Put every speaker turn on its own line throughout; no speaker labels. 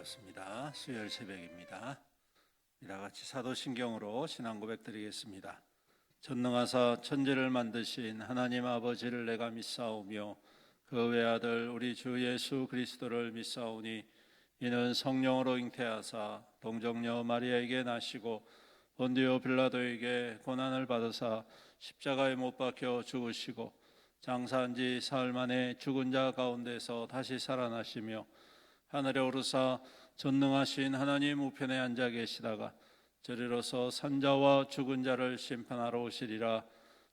반갑습니다. 수요일 새벽입니다. 이다같이 사도신경으로 신앙 고백 드리겠습니다. 전능하사 천지를 만드신 하나님 아버지를 내가 믿사오며 그 외아들 우리 주 예수 그리스도를 믿사오니 이는 성령으로 잉태하사 동정녀 마리아에게 나시고 본디오 빌라도에게 고난을 받으사 십자가에 못 박혀 죽으시고 장사한 지 사흘 만에 죽은 자 가운데서 다시 살아나시며 하늘에 오르사 전능하신 하나님 우편에 앉아 계시다가 저리로서 산자와 죽은 자를 심판하러 오시리라.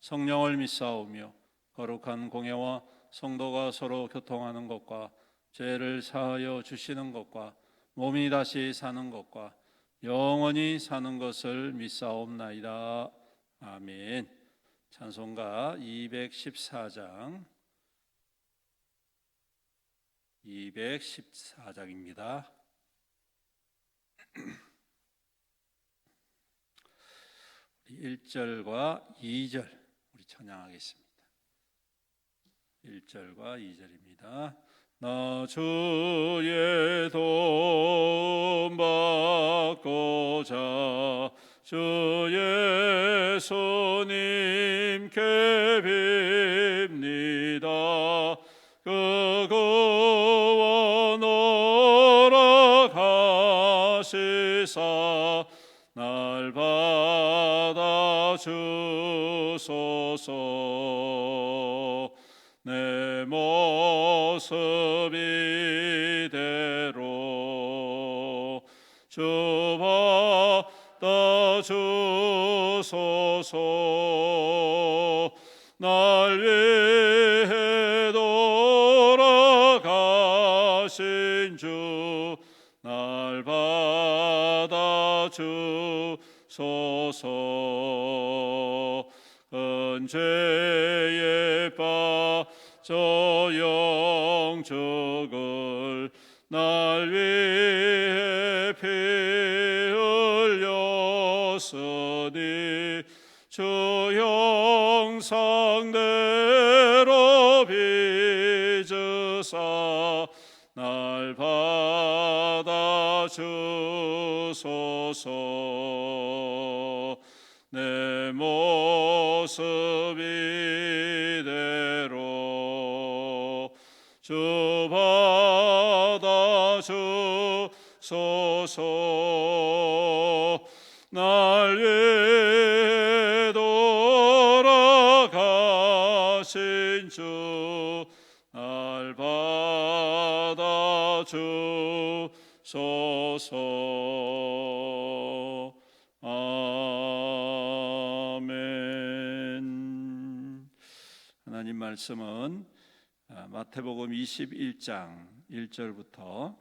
성령을 믿사오며 거룩한 공예와 성도가 서로 교통하는 것과 죄를 사하여 주시는 것과 몸이 다시 사는 것과 영원히 사는 것을 믿사옵나이다. 아멘. 찬송가 214장 214장입니다. 1절과 2절 우리 찬양하겠습니다. 1절과 2절입니다. 나 주의 도움 받고자 주 예수님께 빕니다. 그 구원 허락하시사 날 받아 주소서. 내 모습 이대로 주 받아 주소서. 날 위해 돌아가신 주 날 받아 주소서. 큰 죄에 빠져 영적을 날 위해 피 흘렸으니 주 형상대로 빚으사 날 받아 주소서. 내 모습 이대로 주 받아 주소서. 날 위해 돌아가신 주 날 받아 주소서. 아멘. 하나님 말씀은 마태복음 21장 1절부터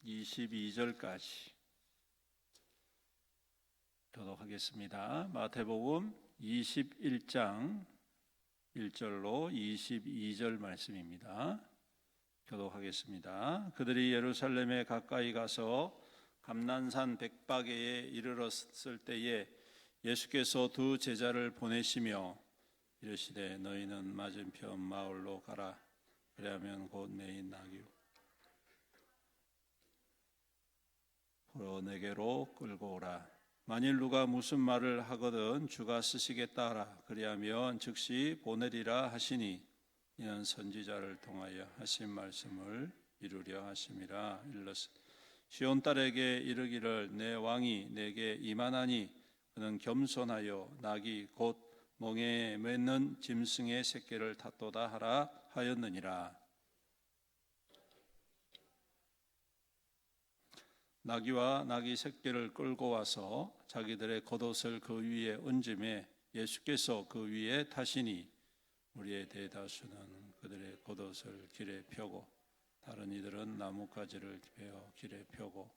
22절까지 교독하겠습니다. 마태복음 21장 1절로 22절 말씀입니다. 교독하겠습니다. 그들이 예루살렘에 가까이 가서 감난산 백박에에 이르렀을 때에 예수께서 두 제자를 보내시며 이르시되 너희는 맞은편 마을로 가라. 그리하면 곧 내인 나귀 보러 내게로 끌고 오라. 만일 누가 무슨 말을 하거든 주가 쓰시겠다 하라. 그리하면 즉시 보내리라 하시니 이는 선지자를 통하여 하신 말씀을 이루려 하심이라. 일러스 시온 딸에게 이르기를 내 왕이 내게 임하나니 그는 겸손하여 낙이 곧 멍에에 맺는 짐승의 새끼를 탔도다 하라 하였느니라. 나귀와 나귀 새끼를 끌고 와서 자기들의 겉옷을 그 위에 얹음에 예수께서 그 위에 타시니 우리의 대다수는 그들의 겉옷을 길에 펴고 다른 이들은 나뭇가지를 베어 길에 펴고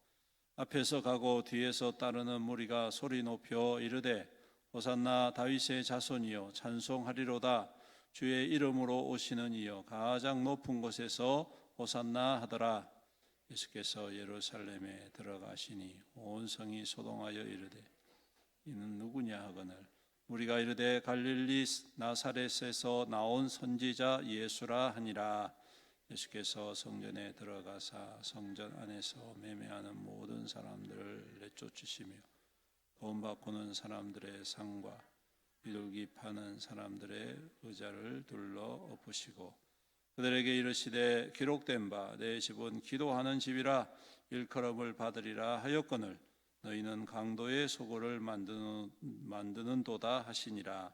앞에서 가고 뒤에서 따르는 무리가 소리 높여 이르되 호산나 다윗의 자손이여 찬송하리로다. 주의 이름으로 오시는 이여 가장 높은 곳에서 호산나 하더라. 예수께서 예루살렘에 들어가시니 온 성이 소동하여 이르되 이는 누구냐 하거늘 우리가 이르되 갈릴리 나사렛에서 나온 선지자 예수라 하니라. 예수께서 성전에 들어가사 성전 안에서 매매하는 모든 사람들을 내쫓으시며 돈 바꾸는 사람들의 상과 비둘기 파는 사람들의 의자를 둘러 엎으시고 그들에게 이르시되 기록된 바 내 집은 기도하는 집이라 일컬음을 받으리라 하였거늘 너희는 강도의 소굴을 만드는도다 하시니라.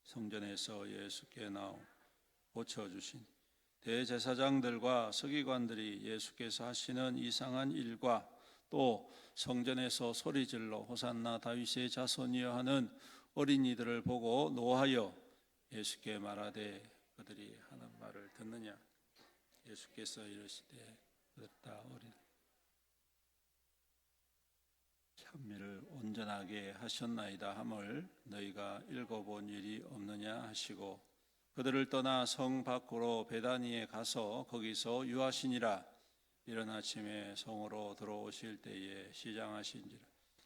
성전에서 예수께 나오 고쳐주신 대제사장들과 서기관들이 예수께서 하시는 이상한 일과 또 성전에서 소리질러 호산나 다윗의 자손이여 하는 어린이들을 보고 노하여 예수께 말하되 그들이 하는 말을 듣느냐. 예수께서 이르시되 그들 다 어린 찬미를 온전하게 하셨나이다 함을 너희가 읽어본 일이 없느냐 하시고 그들을 떠나 성 밖으로 베다니에 가서 거기서 유하시니라. 이른 아침에 성으로 들어오실 때에 시장하신지라.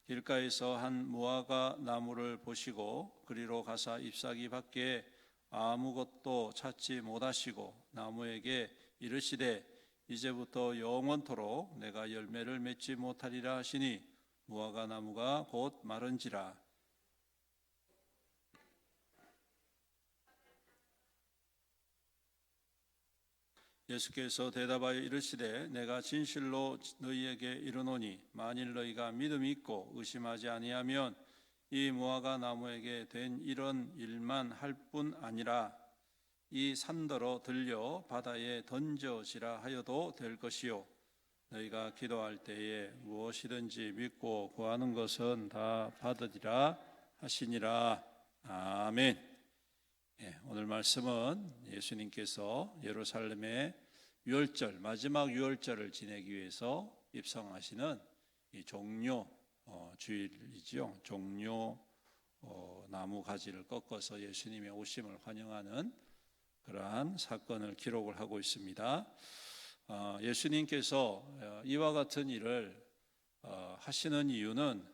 길가에서 한 무화과 나무를 보시고 그리로 가사 잎사귀 밖에 아무것도 찾지 못하시고 나무에게 이르시되 이제부터 영원토록 내가 열매를 맺지 못하리라 하시니 무화과 나무가 곧 마른지라. 예수께서 대답하여 이르시되 내가 진실로 너희에게 이르노니 만일 너희가 믿음이 있고 의심하지 아니하면 이 무화과 나무에게 된 이런 일만 할 뿐 아니라 이 산더러 들려 바다에 던져지라 하여도 될 것이요 너희가 기도할 때에 무엇이든지 믿고 구하는 것은 다 받으리라 하시니라. 아멘. 오늘 말씀은 예수님께서 예루살렘의 유월절 마지막 유월절을 지내기 위해서 입성하시는 이 종려 주일이죠. 종려 나무 가지를 꺾어서 예수님의 오심을 환영하는 그러한 사건을 기록을 하고 있습니다. 예수님께서 이와 같은 일을 하시는 이유는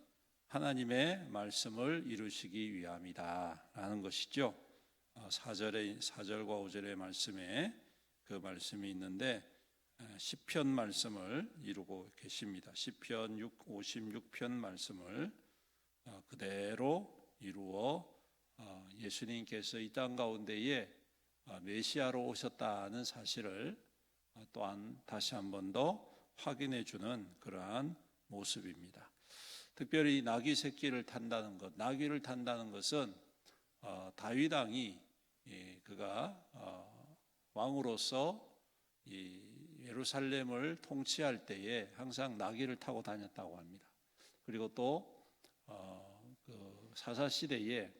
하나님의 말씀을 이루시기 위함이다라는 것이죠. 4절과 5절의 말씀에 그 말씀이 있는데 시편 말씀을 이루고 계십니다. 시편 56편 말씀을 그대로 이루어 예수님께서 이 땅 가운데에 메시아로 오셨다는 사실을 또한 다시 한 번 더 확인해 주는 그러한 모습입니다. 특별히 나귀 새끼를 탄다는 것, 나귀를 탄다는 것은 다윗 왕이 그가 왕으로서 이 예루살렘을 통치할 때에 항상 나귀를 타고 다녔다고 합니다. 그리고 또 그 사사 시대에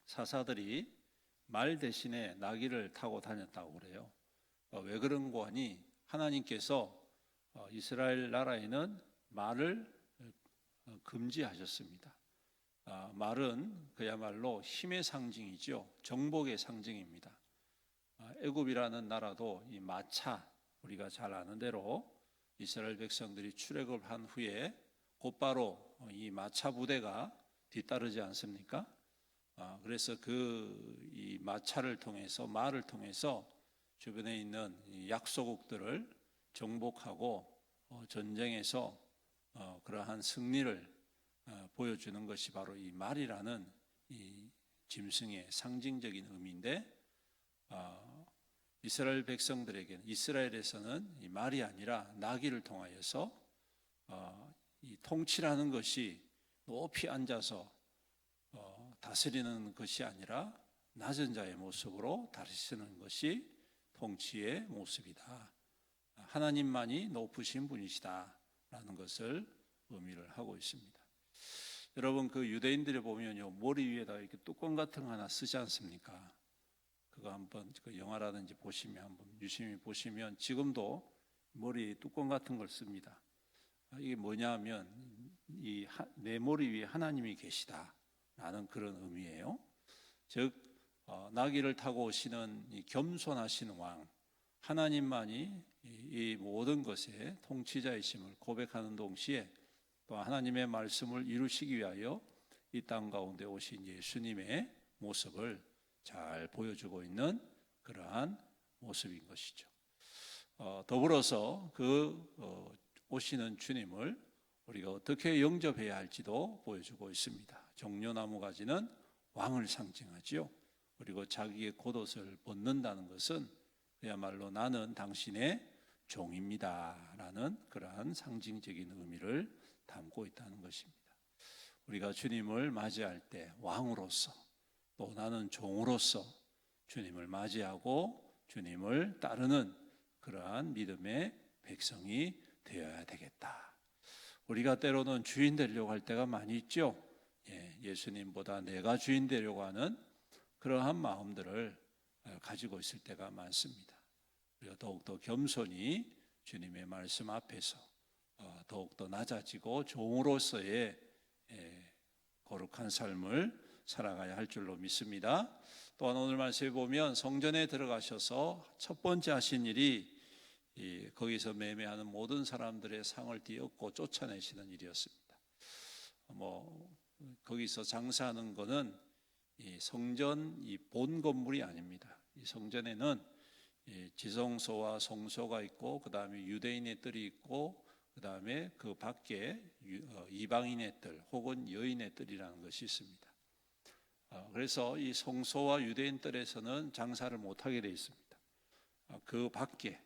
사사들이 말 대신에 나귀를 타고 다녔다고 그래요. 왜 그런고 하니 하나님께서 이스라엘 나라에는 말을 금지하셨습니다. 말은 그야말로 힘의 상징이죠. 정복의 상징입니다. 애굽이라는 나라도 이 마차, 우리가 잘 아는 대로 이스라엘 백성들이 출애굽을 한 후에 곧바로 이 마차 부대가 뒤따르지 않습니까? 그래서 이 마차를 통해서 말을 통해서 주변에 있는 약소국들을 정복하고 전쟁에서 그러한 승리를 보여주는 것이 바로 이 말이라는 이 짐승의 상징적인 의미인데 이스라엘 백성들에게는 이스라엘에서는 이 말이 아니라 나귀를 통하여서 이 통치라는 것이 높이 앉아서 다스리는 것이 아니라 낮은 자의 모습으로 다스리는 것이 통치의 모습이다. 하나님만이 높으신 분이시다라는 것을 의미를 하고 있습니다. 여러분 그 유대인들이 보면요 머리 위에다 이렇게 뚜껑 같은 거 하나 쓰지 않습니까? 그거 한번 그 영화라든지 보시면 한번 유심히 보시면 지금도 머리에 뚜껑 같은 걸 씁니다. 이게 뭐냐면 내 머리 위에 하나님이 계시다라는 그런 의미예요. 즉 나귀를 타고 오시는 이 겸손하신 왕 하나님만이 이 모든 것의 통치자이심을 고백하는 동시에 또 하나님의 말씀을 이루시기 위하여 이 땅 가운데 오신 예수님의 모습을 잘 보여주고 있는 그러한 모습인 것이죠. 더불어서 오시는 주님을 우리가 어떻게 영접해야 할지도 보여주고 있습니다. 종려나무 가지는 왕을 상징하지요. 그리고 자기의 겉옷을 벗는다는 것은 그야말로 나는 당신의 종입니다 라는 그러한 상징적인 의미를 담고 있다는 것입니다. 우리가 주님을 맞이할 때 왕으로서 또 나는 종으로서 주님을 맞이하고 주님을 따르는 그러한 믿음의 백성이 되어야 되겠다. 우리가 때로는 주인 되려고 할 때가 많이 있죠. 예수님보다 내가 주인 되려고 하는 그러한 마음들을 가지고 있을 때가 많습니다. 우리가 더욱더 겸손히 주님의 말씀 앞에서 더욱더 낮아지고 종으로서의 거룩한 삶을 살아가야 할 줄로 믿습니다. 또한 오늘 말씀에 보면 성전에 들어가셔서 첫 번째 하신 일이 거기서 매매하는 모든 사람들의 상을 띄었고 쫓아내시는 일이었습니다. 거기서 장사하는 것은 이 성전 이 본 건물이 아닙니다. 이 성전에는 지성소와 성소가 있고 그 다음에 유대인의 뜰이 있고 그 다음에 그 밖에 이방인의 뜰 혹은 여인의 뜰이라는 것이 있습니다. 그래서 이 성소와 유대인 뜰에서는 장사를 못하게 되어 있습니다. 그 밖에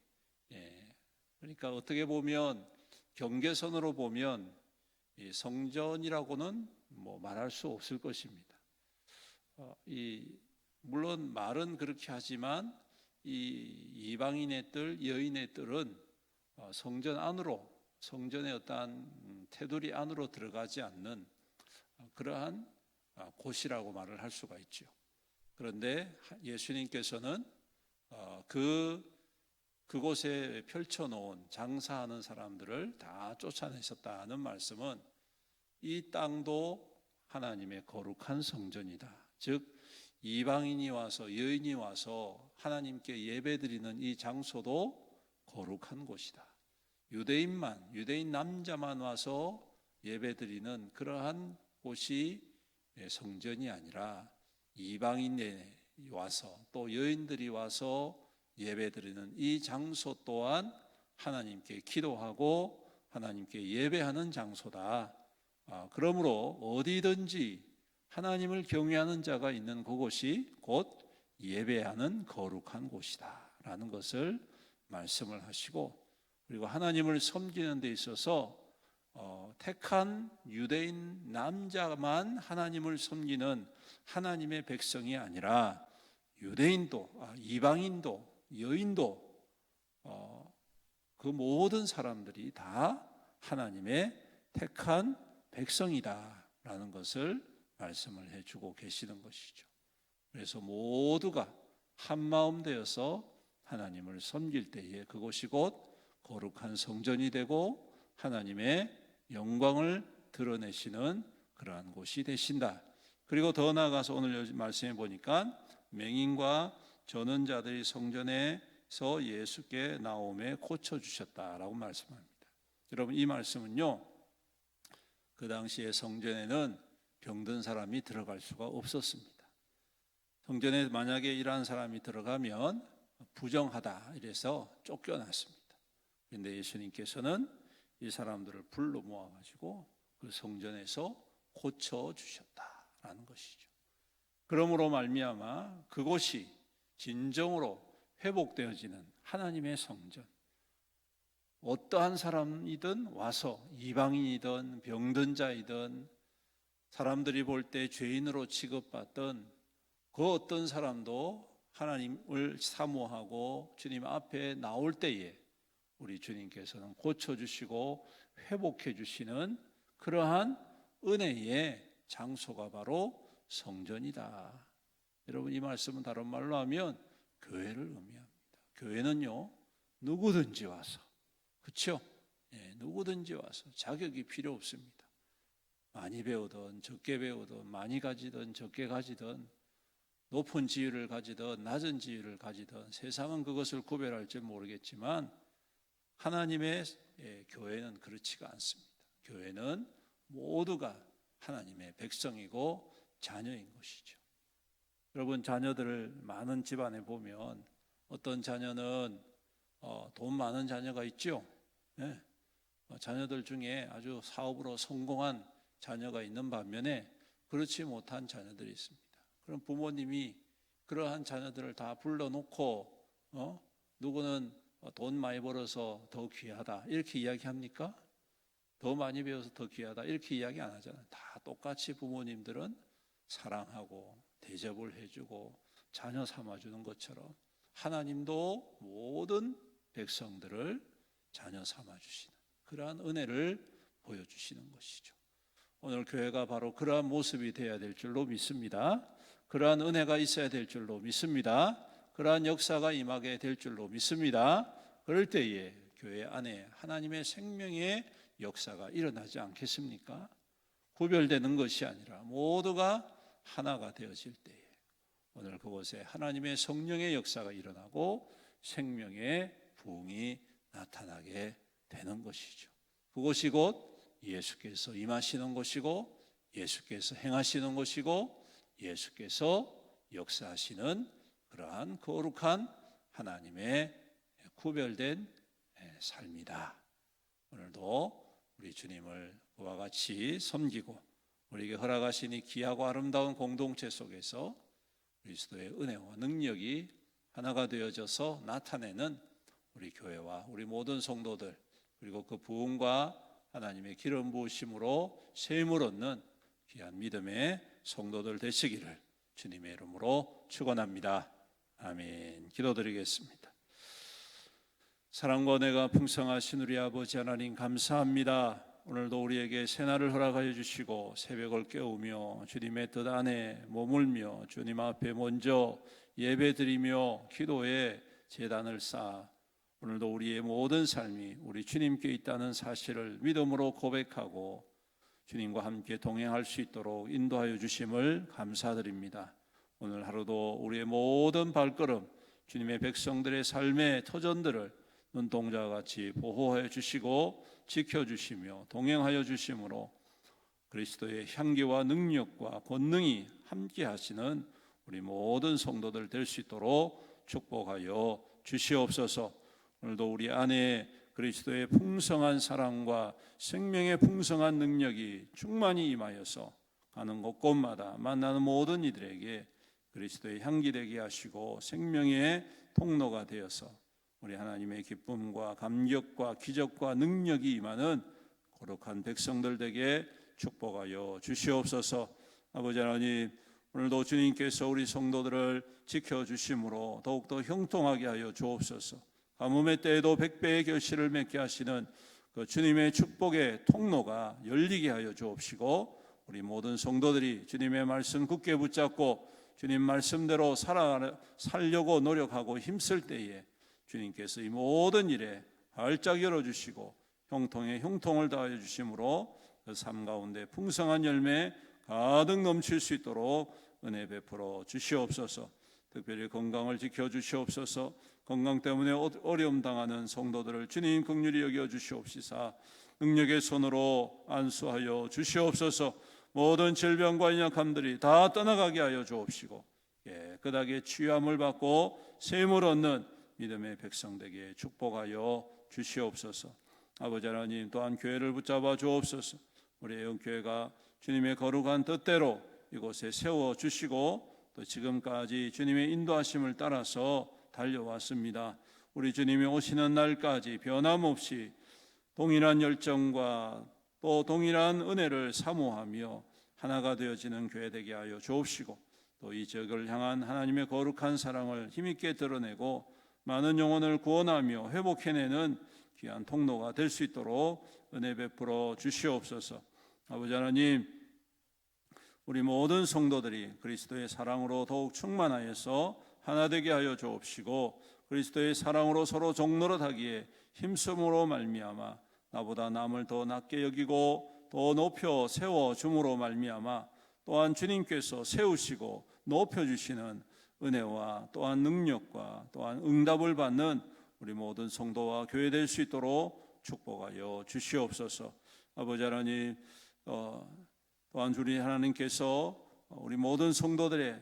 그러니까 어떻게 보면 경계선으로 보면 이 성전이라고는 말할 수 없을 것입니다. 물론 말은 그렇게 하지만 이 이방인의 뜰, 여인의 뜰은 성전 안으로 성전의 어떠한 테두리 안으로 들어가지 않는 그러한 곳이라고 말을 할 수가 있죠. 그런데 예수님께서는 그곳에 펼쳐놓은 장사하는 사람들을 다 쫓아내셨다는 말씀은 이 땅도 하나님의 거룩한 성전이다. 즉 이방인이 와서 여인이 와서 하나님께 예배드리는 이 장소도 거룩한 곳이다. 유대인 남자만 와서 예배드리는 그러한 곳이 성전이 아니라 이방인이 와서 또 여인들이 와서 예배드리는 이 장소 또한 하나님께 기도하고 하나님께 예배하는 장소다. 그러므로 어디든지 하나님을 경외하는 자가 있는 그곳이 곧 예배하는 거룩한 곳이다 라는 것을 말씀을 하시고, 그리고 하나님을 섬기는 데 있어서 택한 유대인 남자만 하나님을 섬기는 하나님의 백성이 아니라 유대인도 이방인도 여인도 그 모든 사람들이 다 하나님의 택한 백성이다라는 것을 말씀을 해주고 계시는 것이죠. 그래서 모두가 한 마음 되어서 하나님을 섬길 때에 그곳이 곧 거룩한 성전이 되고 하나님의 영광을 드러내시는 그러한 곳이 되신다. 그리고 더 나아가서 오늘 말씀해 보니까 맹인과 전원자들이 성전에서 예수께 나옴에 고쳐주셨다라고 말씀합니다. 여러분, 이 말씀은요, 그 당시에 성전에는 병든 사람이 들어갈 수가 없었습니다. 성전에 만약에 이러한 사람이 들어가면 부정하다 이래서 쫓겨났습니다. 그런데 예수님께서는 이 사람들을 불러 모아가지고 그 성전에서 고쳐주셨다라는 것이죠. 그러므로 말미암아 그곳이 진정으로 회복되어지는 하나님의 성전, 어떠한 사람이든 와서 이방인이든 병든 자이든 사람들이 볼 때 죄인으로 취급받던 그 어떤 사람도 하나님을 사모하고 주님 앞에 나올 때에 우리 주님께서는 고쳐주시고 회복해 주시는 그러한 은혜의 장소가 바로 성전이다. 여러분, 이 말씀은 다른 말로 하면 교회를 의미합니다. 교회는요, 누구든지 와서, 그렇죠? 누구든지 와서 자격이 필요 없습니다. 많이 배우든 적게 배우든 많이 가지든 적게 가지든 높은 지위를 가지든 낮은 지위를 가지든 세상은 그것을 구별할지 모르겠지만 하나님의 교회는 그렇지가 않습니다. 교회는 모두가 하나님의 백성이고 자녀인 것이죠. 여러분 자녀들을 많은 집안에 보면 어떤 자녀는 돈 많은 자녀가 있죠. 예. 자녀들 중에 아주 사업으로 성공한 자녀가 있는 반면에 그렇지 못한 자녀들이 있습니다. 그럼 부모님이 그러한 자녀들을 다 불러놓고 누구는 돈 많이 벌어서 더 귀하다 이렇게 이야기합니까? 더 많이 배워서 더 귀하다 이렇게 이야기 안 하잖아요. 다 똑같이 부모님들은 사랑하고 대접을 해주고 자녀 삼아주는 것처럼 하나님도 모든 백성들을 자녀 삼아주시는 그러한 은혜를 보여주시는 것이죠. 오늘 교회가 바로 그러한 모습이 되어야 될 줄로 믿습니다. 그러한 은혜가 있어야 될 줄로 믿습니다. 그러한 역사가 임하게 될 줄로 믿습니다. 그럴 때에 교회 안에 하나님의 생명의 역사가 일어나지 않겠습니까? 구별되는 것이 아니라 모두가 하나가 되어질 때에 오늘 그곳에 하나님의 성령의 역사가 일어나고 생명의 부흥이 나타나게 되는 것이죠. 그것이 곧 예수께서 임하시는 것이고 예수께서 행하시는 것이고 예수께서 역사하시는 그러한 거룩한 하나님의 구별된 삶이다. 오늘도 우리 주님을 그와 같이 섬기고 우리에게 허락하신 이 귀하고 아름다운 공동체 속에서 그리스도의 은혜와 능력이 하나가 되어져서 나타내는 우리 교회와 우리 모든 성도들 그리고 그 부흥과 하나님의 기름 부으심으로 세임을 얻는 귀한 믿음의 성도들 되시기를 주님의 이름으로 축원합니다. 아멘. 기도드리겠습니다. 사랑과 은혜가 풍성하신 우리 아버지 하나님 감사합니다. 오늘도 우리에게 새날을 허락하여 주시고 새벽을 깨우며 주님의 뜻 안에 머물며 주님 앞에 먼저 예배드리며 기도에 제단을 쌓아 오늘도 우리의 모든 삶이 우리 주님께 있다는 사실을 믿음으로 고백하고 주님과 함께 동행할 수 있도록 인도하여 주심을 감사드립니다. 오늘 하루도 우리의 모든 발걸음 주님의 백성들의 삶의 터전들을 눈동자와 같이 보호해 주시고 지켜주시며 동행하여 주심으로 그리스도의 향기와 능력과 권능이 함께 하시는 우리 모든 성도들 될 수 있도록 축복하여 주시옵소서. 오늘도 우리 안에 그리스도의 풍성한 사랑과 생명의 풍성한 능력이 충만히 임하여서 가는 곳곳마다 만나는 모든 이들에게 그리스도의 향기 되게 하시고 생명의 통로가 되어서 우리 하나님의 기쁨과 감격과 기적과 능력이 임하는 거룩한 백성들 되게 축복하여 주시옵소서. 아버지 하나님, 오늘도 주님께서 우리 성도들을 지켜주심으로 더욱더 형통하게 하여 주옵소서. 가뭄의 때에도 백배의 결실을 맺게 하시는 그 주님의 축복의 통로가 열리게 하여 주옵시고 우리 모든 성도들이 주님의 말씀 굳게 붙잡고 주님 말씀대로 살려고 노력하고 힘쓸 때에 주님께서 이 모든 일에 활짝 열어주시고 형통에 형통을 더하여 주심으로 그 삶 가운데 풍성한 열매 가득 넘칠 수 있도록 은혜 베풀어 주시옵소서. 특별히 건강을 지켜주시옵소서. 건강 때문에 어려움 당하는 성도들을 주님 긍휼히 여겨 주시옵시사 능력의 손으로 안수하여 주시옵소서. 모든 질병과 연약함들이 다 떠나가게 하여 주옵시고 깨끗하게 치유함을 받고 셈을 얻는 믿음의 백성들에게 축복하여 주시옵소서. 아버지 하나님 또한 교회를 붙잡아 주옵소서. 우리 애영교회가 주님의 거룩한 뜻대로 이곳에 세워주시고 또 지금까지 주님의 인도하심을 따라서 달려왔습니다. 우리 주님이 오시는 날까지 변함없이 동일한 열정과 또 동일한 은혜를 사모하며 하나가 되어지는 교회 되게 하여 주옵시고 또 이 지역을 향한 하나님의 거룩한 사랑을 힘있게 드러내고 많은 영혼을 구원하며 회복해내는 귀한 통로가 될 수 있도록 은혜 베풀어 주시옵소서. 아버지 하나님, 우리 모든 성도들이 그리스도의 사랑으로 더욱 충만하여서 하나 되게 하여 주옵시고 그리스도의 사랑으로 서로 종노릇하기에 힘쓰므로 말미암아 나보다 남을 더 낮게 여기고 더 높여 세워줌으로 말미암아 또한 주님께서 세우시고 높여주시는 은혜와 또한 능력과 또한 응답을 받는 우리 모든 성도와 교회 될 수 있도록 축복하여 주시옵소서. 아버지 하나님, 또한 주님 하나님께서 우리 모든 성도들의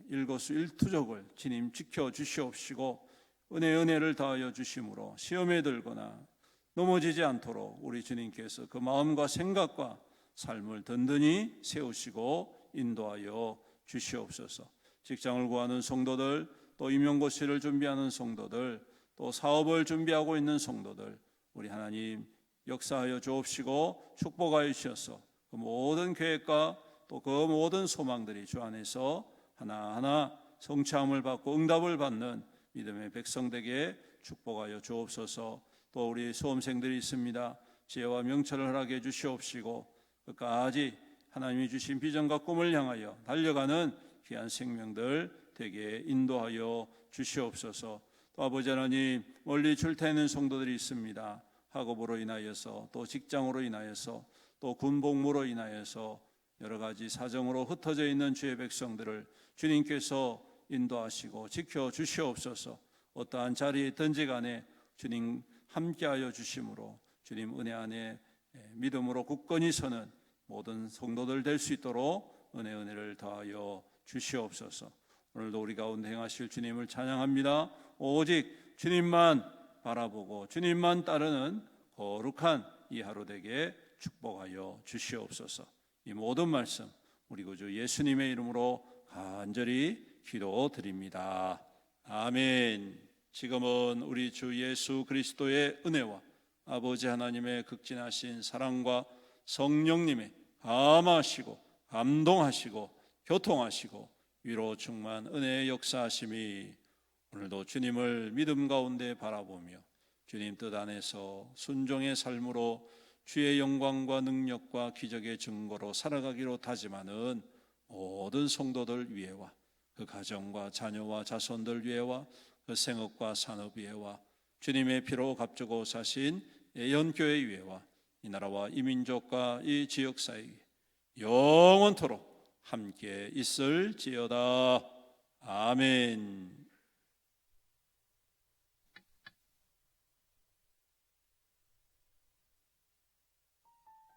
일거수일투족을 주님 지켜 주시옵시고 은혜를 더하여 주심으로 시험에 들거나 넘어지지 않도록 우리 주님께서 그 마음과 생각과 삶을 든든히 세우시고 인도하여 주시옵소서. 직장을 구하는 성도들, 또 임용고시를 준비하는 성도들, 또 사업을 준비하고 있는 성도들, 우리 하나님 역사하여 주옵시고 축복하여 주셔서 그 모든 계획과 또 그 모든 소망들이 주 안에서 하나하나 성취함을 받고 응답을 받는 믿음의 백성되게 축복하여 주옵소서. 또 우리 수험생들이 있습니다. 지혜와 명철을 허락해 주시옵시고 끝까지 하나님이 주신 비전과 꿈을 향하여 달려가는 귀한 생명들 되게 인도하여 주시옵소서. 또 아버지 하나님, 멀리 출퇴하는 성도들이 있습니다. 학업으로 인하여서, 또 직장으로 인하여서, 또 군복무로 인하여서 여러 가지 사정으로 흩어져 있는 주의 백성들을 주님께서 인도하시고 지켜 주시옵소서. 어떠한 자리에 있든지 간에 주님 함께하여 주심으로 주님 은혜 안에 믿음으로 굳건히 서는 모든 성도들 될 수 있도록 은혜를 더하여 주시옵소서. 오늘도 우리 가운데 행하실 주님을 찬양합니다. 오직 주님만 바라보고 주님만 따르는 거룩한 이 하루 되게 축복하여 주시옵소서. 이 모든 말씀 우리 구주 예수님의 이름으로 간절히 기도드립니다. 아멘. 지금은 우리 주 예수 그리스도의 은혜와 아버지 하나님의 극진하신 사랑과 성령님의 감하시고 감동하시고 교통하시고 위로 충만 은혜의 역사하심이 오늘도 주님을 믿음 가운데 바라보며 주님 뜻 안에서 순종의 삶으로 주의 영광과 능력과 기적의 증거로 살아가기로 다짐하는 모든 성도들 위에와 그 가정과 자녀와 자손들 위에와 그 생업과 산업 위에와 주님의 피로 값주고 사신 예언교회 위에와 이 나라와 이 민족과 이 지역사회 영원토록 함께 있을지어다. 아멘.